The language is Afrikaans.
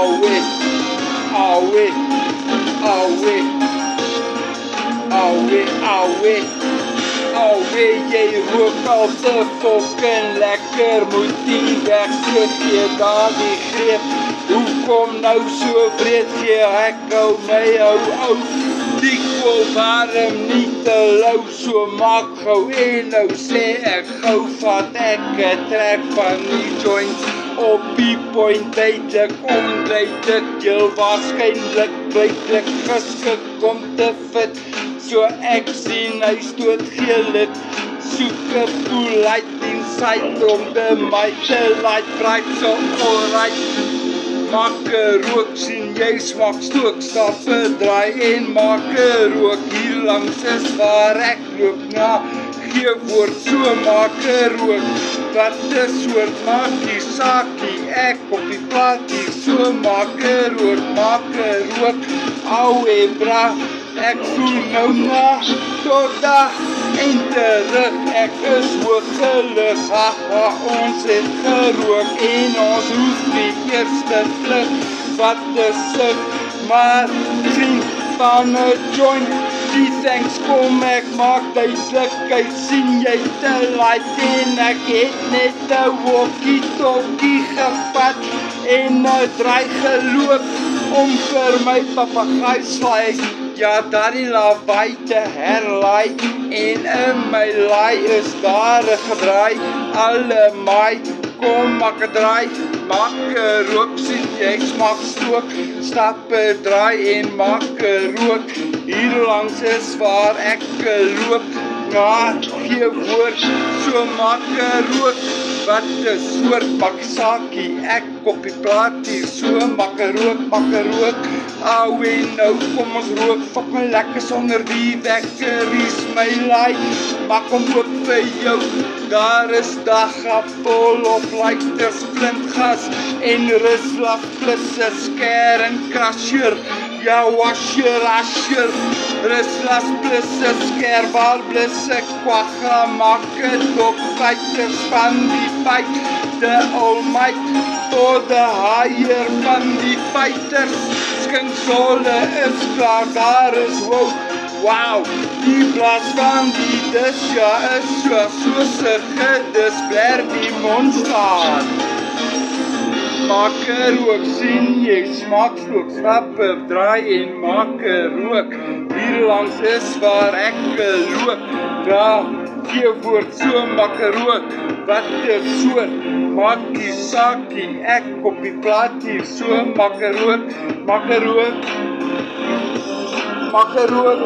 alweer, alweer, alweer, alweer, alweer, alweer. Jy rook al te fucking lekker, moet die wegsteek jy daar die greep. Hoekom nou so breed jy, ek hou my ou, die kool warm nie te lou, so maak gou en nou sê ek gou vat ek trek van die joint op die point tydelik, onduidelik, heel waarskynlik blyklik gesgekom te fit, so ek sien hy stoot geelid, soek 'n polite inside om by my te light bright, so alright. Maak 'n rook, sien jy smaak stook, stap 'n draai en maak 'n rook, hier langs is waar ek loop na, gee woord, so maak 'n rook, wat 'n soort maakie saakie, ek op die plaatie, so maak 'n rook, ou en bra, ek voel nou na, tot dag en terug, ek is hooggeluk, haha, ons het gerook, en ons hoef nie eerste vlug, wat is ek, maar vriend van 'n joint, die thanks kom ek maak duidelikheid, sien jy te light, en ek het net 'n walkie-talkie gevat, en 'n draai geloop, om vir my papegaai slaai, ja daardie lawaai te herlaai, en in my laai is daar 'n gedraai, alle maai, kom maak 'n draai, maak 'n rook, sien jy smaak stook, stap 'n draai en maak 'n rook, hier langs is waar ek loop, na gee woord, so maak 'n rook, wat 'n soort maksaakie, ek op die plaatie, so maak 'n rook, ou en nou kom ons rook, fucking lekker sonder die wekkeries, my laai, maak hom oop vir jou, daar is dagga vol op lighters, blindgas, en ruslag plus 'n scare en crasher, ja washer, ruslas plus 'n scare, waar blus ek kwagga, maak het op fighters van die fight, the all might, tot de haier van die fighters, skinksole is klaar, daar is wow, die blaas van die dis, ja is soos 'n gedis, bler die mond staan. Maak 'n rook, sien jy smaak stook, stap 'n draai en maak 'n rook, hier langs is waar ek loop, daar gee woord, so maak 'n rook, wat 'n soort maakie saakie, ek op die plaatie, so maak 'n rook, maak 'n rook, maak 'n rook.